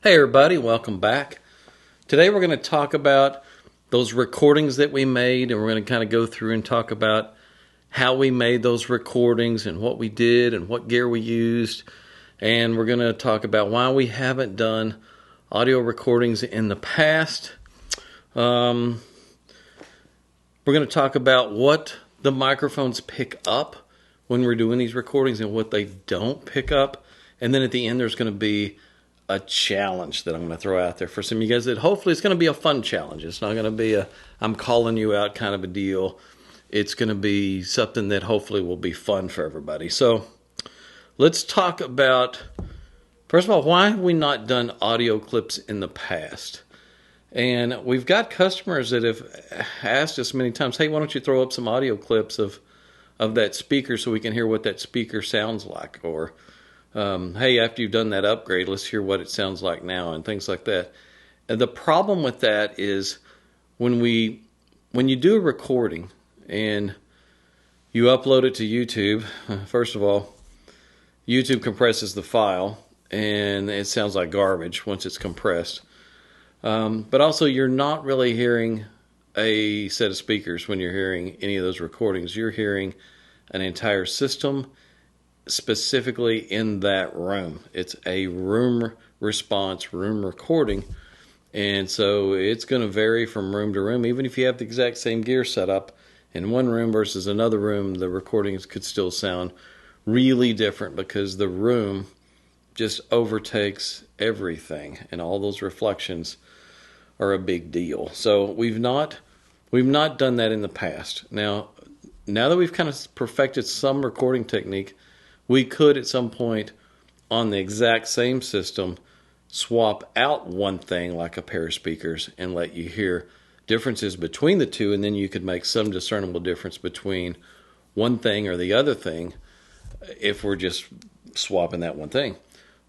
Hey everybody, welcome back. Today we're going to talk about those recordings that we made, and we're going to kind of go through and talk about how we made those recordings and what we did and what gear we used. And we're going to talk about why we haven't done audio recordings in the past. We're going to talk about what the microphones pick up when we're doing these recordings and what they don't pick up. And then at the end there's going to be a challenge that I'm going to throw out there for some of you guys that hopefully it's going to be a fun challenge. It's not going to be a I'm calling you out kind of a deal. It's going to be something that hopefully will be fun for everybody. So let's talk about, first of all, why have we not done audio clips in the past? And we've got customers that have asked us many times, hey, why don't you throw up some audio clips of that speaker so we can hear what that speaker sounds like? Or hey, after you've done that upgrade, let's hear what it sounds like now, and things like that. And the problem with that is when you do a recording and you upload it to YouTube, first of all, YouTube compresses the file and it sounds like garbage once it's compressed. But also you're not really hearing a set of speakers when you're hearing any of those recordings. You're hearing an entire system specifically in that room. It's a room response, room recording, and so it's going to vary from room to room. Even if you have the exact same gear set up in one room versus another room, the recordings could still sound really different because the room just overtakes everything, and all those reflections are a big deal. So we've not done that in the past. Now that we've kind of perfected some recording technique, we could at some point on the exact same system swap out one thing like a pair of speakers and let you hear differences between the two, and then you could make some discernible difference between one thing or the other thing if we're just swapping that one thing.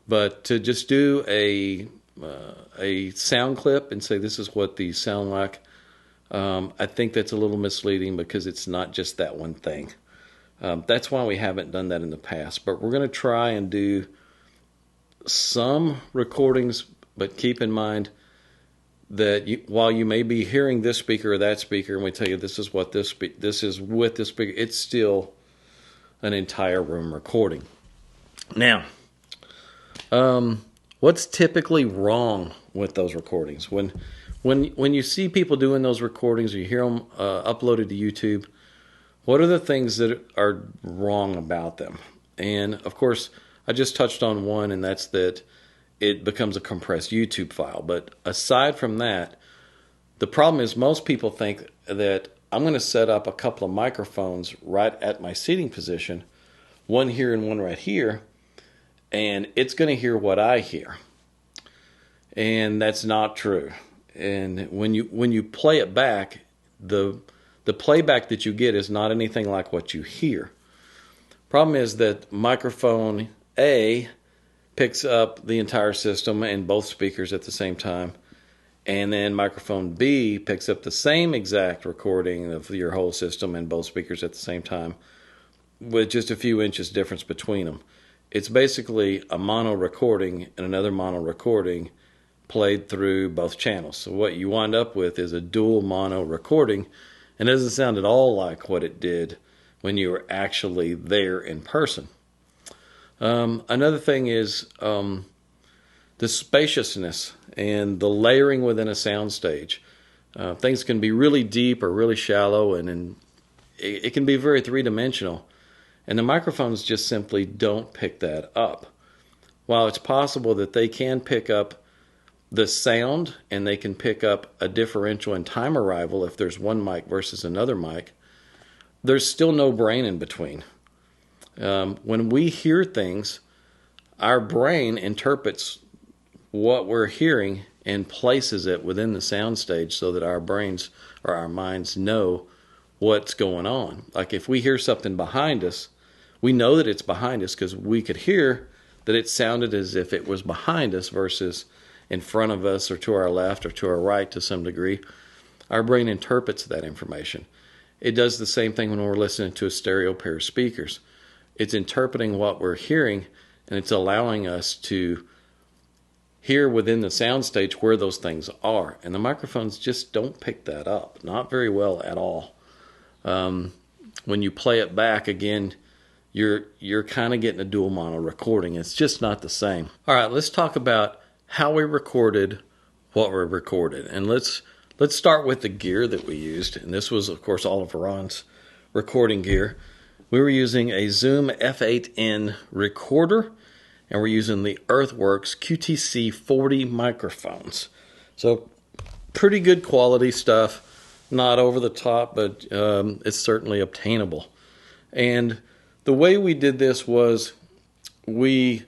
But to just do a sound clip and say this is what these sound like, I think that's a little misleading because it's not just that one thing. That's why we haven't done that in the past. But we're going to try and do some recordings, but keep in mind that while you may be hearing this speaker or that speaker, and we tell you this is what this is with this speaker, it's still an entire room recording. Now, what's typically wrong with those recordings? When you see people doing those recordings, or you hear them uploaded to YouTube, what are the things that are wrong about them? And of course, I just touched on one, and that's that it becomes a compressed YouTube file. But aside from that, the problem is most people think that I'm going to set up a couple of microphones right at my seating position, one here and one right here, and it's going to hear what I hear. And that's not true. And when you play it back, the playback that you get is not anything like what you hear. Problem is that microphone A picks up the entire system and both speakers at the same time, and then microphone B picks up the same exact recording of your whole system and both speakers at the same time with just a few inches difference between them. It's basically a mono recording and another mono recording played through both channels. So what you wind up with is a dual mono recording, and it doesn't sound at all like what it did when you were actually there in person. Another thing is the spaciousness and the layering within a soundstage. Things can be really deep or really shallow, and it can be very three-dimensional. And the microphones just simply don't pick that up. While it's possible that they can pick up the sound and they can pick up a differential in time arrival if there's one mic versus another mic, there's still no brain in between. When we hear things, our brain interprets what we're hearing and places it within the soundstage so that our brains or our minds know what's going on. Like if we hear something behind us, we know that it's behind us because we could hear that it sounded as if it was behind us versus in front of us or to our left or to our right to some degree. Our brain interprets that information. It does the same thing when we're listening to a stereo pair of speakers. It's interpreting what we're hearing, and it's allowing us to hear within the soundstage where those things are. And the microphones just don't pick that up, not very well at all. When you play it back again, you're kind of getting a dual mono recording. It's just not the same. All right, let's talk about how we recorded what we recorded. And let's start with the gear that we used. And this was, of course, all of Ron's recording gear. We were using a Zoom F8N recorder, and we're using the Earthworks QTC 40 microphones. So pretty good quality stuff. Not over the top, but it's certainly obtainable. And the way we did this was we,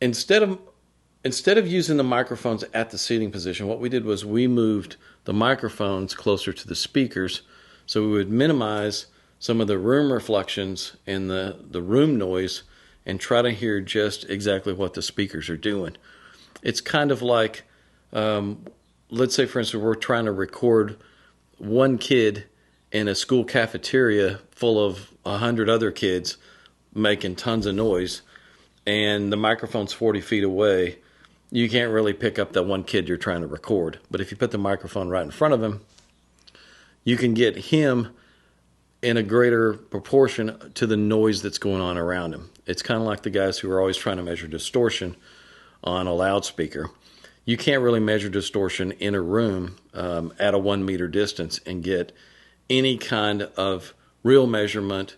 instead of using the microphones at the seating position, what we did was we moved the microphones closer to the speakers so we would minimize some of the room reflections and the room noise and try to hear just exactly what the speakers are doing. It's kind of like, let's say, for instance, we're trying to record one kid in a school cafeteria full of 100 other kids making tons of noise, and the microphone's 40 feet away. You can't really pick up that one kid you're trying to record. But if you put the microphone right in front of him, you can get him in a greater proportion to the noise that's going on around him. It's kind of like the guys who are always trying to measure distortion on a loudspeaker. You can't really measure distortion in a room at a 1 meter distance and get any kind of real measurement,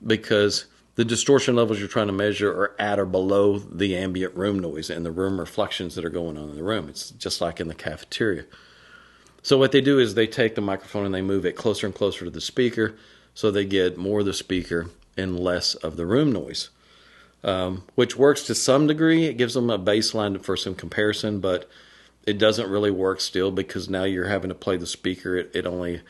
because the distortion levels you're trying to measure are at or below the ambient room noise and the room reflections that are going on in the room. It's just like in the cafeteria. So what they do is they take the microphone and they move it closer and closer to the speaker so they get more of the speaker and less of the room noise. Which works to some degree. It gives them a baseline for some comparison, but it doesn't really work still, because now you're having to play the speaker at only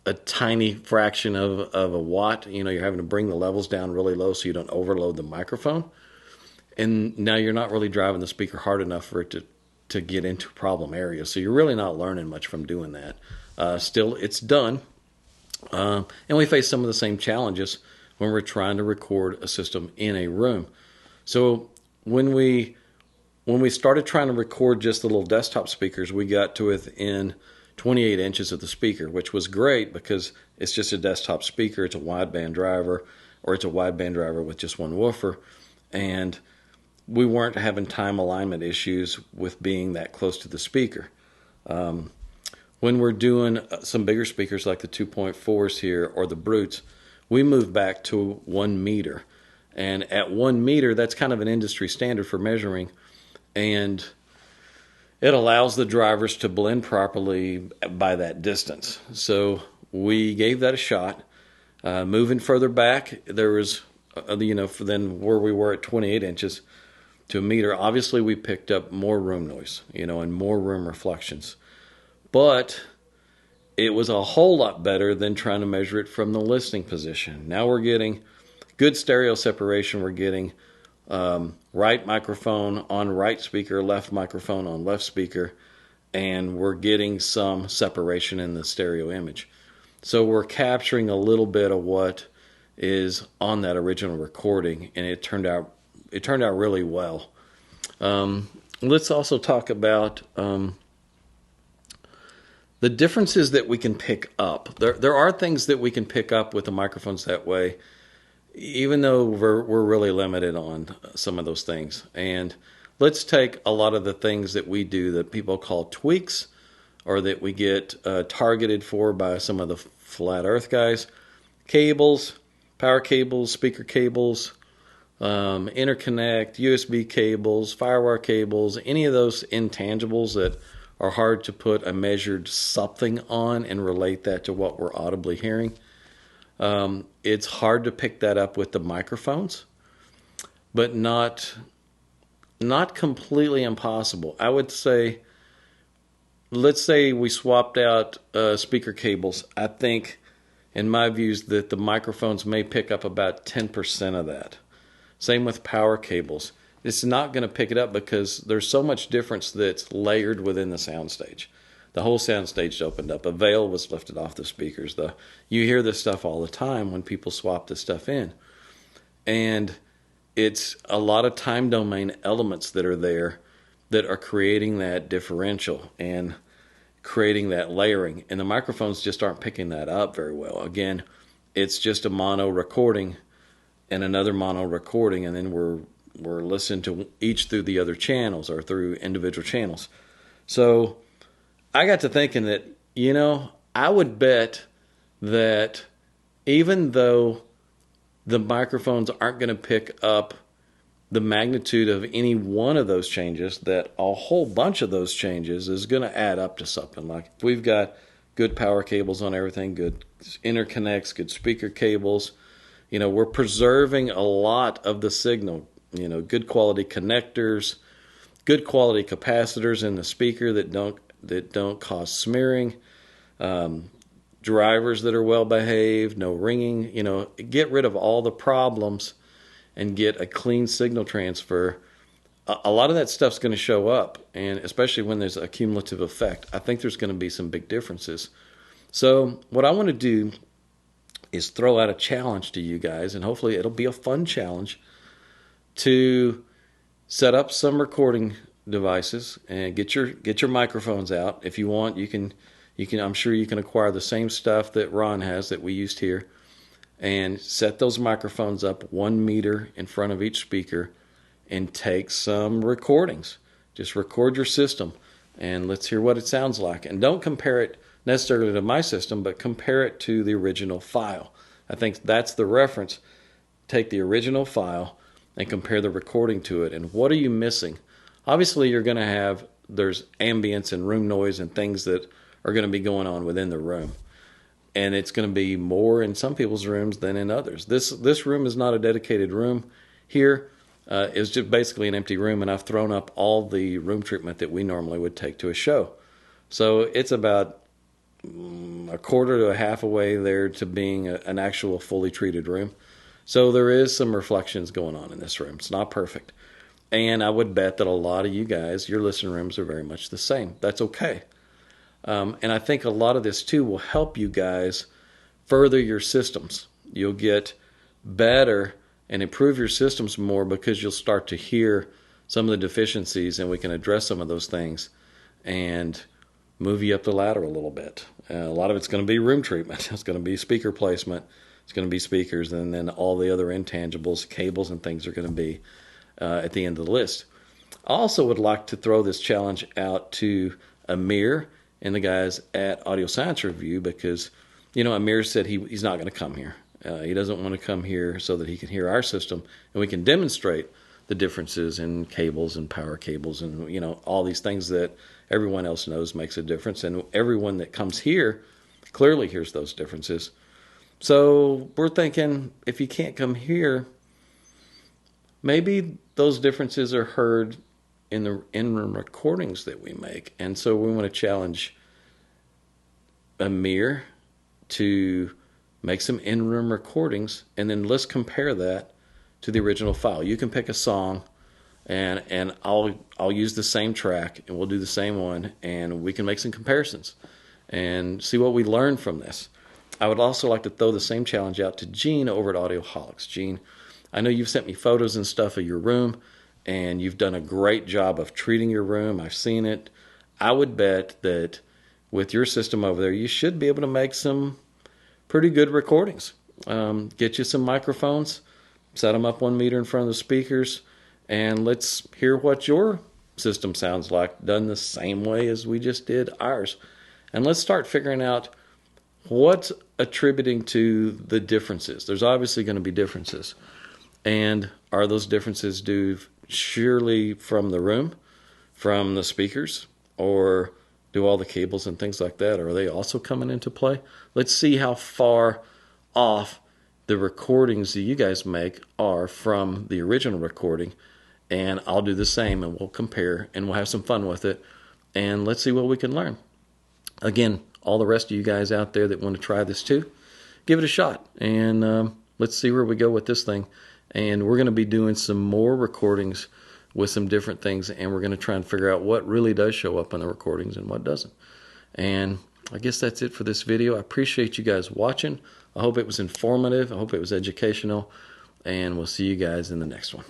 a tiny fraction of a watt. You know, you're having to bring the levels down really low so you don't overload the microphone. And now you're not really driving the speaker hard enough for it to get into problem areas. So you're really not learning much from doing that. Still, it's done. And we face some of the same challenges when we're trying to record a system in a room. So when we started trying to record just the little desktop speakers, we got to within 28 inches of the speaker, which was great because it's just a desktop speaker. It's a wideband driver, or it's a wideband driver with just one woofer. And we weren't having time alignment issues with being that close to the speaker. When we're doing some bigger speakers like the 2.4s here or the Brutes, we moved back to 1 meter. And at 1 meter, that's kind of an industry standard for measuring. And it allows the drivers to blend properly by that distance. So we gave that a shot. Moving further back, there was, than where we were at 28 inches to a meter. Obviously, we picked up more room noise, and more room reflections. But it was a whole lot better than trying to measure it from the listening position. Now we're getting good stereo separation. We're getting right microphone on right speaker, left microphone on left speaker, and we're getting some separation in the stereo image. So we're capturing a little bit of what is on that original recording, and it turned out really well. Let's also talk about the differences that we can pick up. There are things that we can pick up with the microphones that way, even though we're really limited on some of those things. And let's take a lot of the things that we do that people call tweaks, or that we get targeted for by some of the flat earth guys. Cables, power cables, speaker cables, interconnect, USB cables, firewire cables, any of those intangibles that are hard to put a measured something on and relate that to what we're audibly hearing. It's hard to pick that up with the microphones, but not completely impossible. I would say, let's say we swapped out speaker cables. I think, in my views, that the microphones may pick up about 10% of that. Same with power cables. It's not going to pick it up because there's so much difference that's layered within the soundstage. The whole soundstage opened up. A veil was lifted off the speakers. You hear this stuff all the time when people swap this stuff in. And it's a lot of time domain elements that are there that are creating that differential and creating that layering, and the microphones just aren't picking that up very well. Again, it's just a mono recording and another mono recording, and then we're listening to each through the other channels or through individual channels. So I got to thinking that, I would bet that even though the microphones aren't going to pick up the magnitude of any one of those changes, that a whole bunch of those changes is going to add up to something. Like if we've got good power cables on everything, good interconnects, good speaker cables, we're preserving a lot of the signal, good quality connectors, good quality capacitors in the speaker that don't cause smearing, drivers that are well behaved, no ringing, get rid of all the problems and get a clean signal transfer. A lot of that stuff's going to show up, and especially when there's a cumulative effect, I think there's going to be some big differences. So what I want to do is throw out a challenge to you guys, and hopefully it'll be a fun challenge, to set up some recording devices and get your microphones out. If you want, you can I'm sure you can acquire the same stuff that Ron has that we used here, and set those microphones up 1 meter in front of each speaker and take some recordings. Just record your system and let's hear what it sounds like. And don't compare it necessarily to my system, but compare it to the original file. I think that's the reference. Take the original file and compare the recording to it. And what are you missing? Obviously, you're going to have, there's ambience and room noise and things that are going to be going on within the room. And it's going to be more in some people's rooms than in others. This room is not a dedicated room. Here is just basically an empty room, and I've thrown up all the room treatment that we normally would take to a show. So it's about a quarter to a half away there to being an actual fully treated room. So there is some reflections going on in this room. It's not perfect. And I would bet that a lot of you guys, your listening rooms are very much the same. That's okay. And I think a lot of this too will help you guys further your systems. You'll get better and improve your systems more because you'll start to hear some of the deficiencies, and we can address some of those things and move you up the ladder a little bit. A lot of it's going to be room treatment. It's going to be speaker placement. It's going to be speakers, and then all the other intangibles, cables and things are going to be at the end of the list. I also would like to throw this challenge out to Amir and the guys at Audio Science Review, because, Amir said he's not going to come here. He doesn't want to come here so that he can hear our system and we can demonstrate the differences in cables and power cables and, all these things that everyone else knows makes a difference. And everyone that comes here clearly hears those differences. So we're thinking, if you can't come here, maybe those differences are heard in the in-room recordings that we make. And so we want to challenge Amir to make some in-room recordings, and then let's compare that to the original file. You can pick a song, and I'll use the same track, and we'll do the same one, and we can make some comparisons and see what we learn from this. I would also like to throw the same challenge out to Gene over at Audioholics. Gene, I know you've sent me photos and stuff of your room, and you've done a great job of treating your room. I've seen it. I would bet that with your system over there, you should be able to make some pretty good recordings. Get you some microphones, set them up 1 meter in front of the speakers, and let's hear what your system sounds like, done the same way as we just did ours. And let's start figuring out what's attributing to the differences. There's obviously going to be differences. And are those differences due surely from the room, from the speakers, or do all the cables and things like that, are they also coming into play? Let's see how far off the recordings that you guys make are from the original recording, and I'll do the same, and we'll compare, and we'll have some fun with it, and let's see what we can learn. Again, all the rest of you guys out there that want to try this too, give it a shot, and let's see where we go with this thing. And we're going to be doing some more recordings with some different things, and we're going to try and figure out what really does show up on the recordings and what doesn't. And I guess that's it for this video. I appreciate you guys watching. I hope it was informative. I hope it was educational, and we'll see you guys in the next one.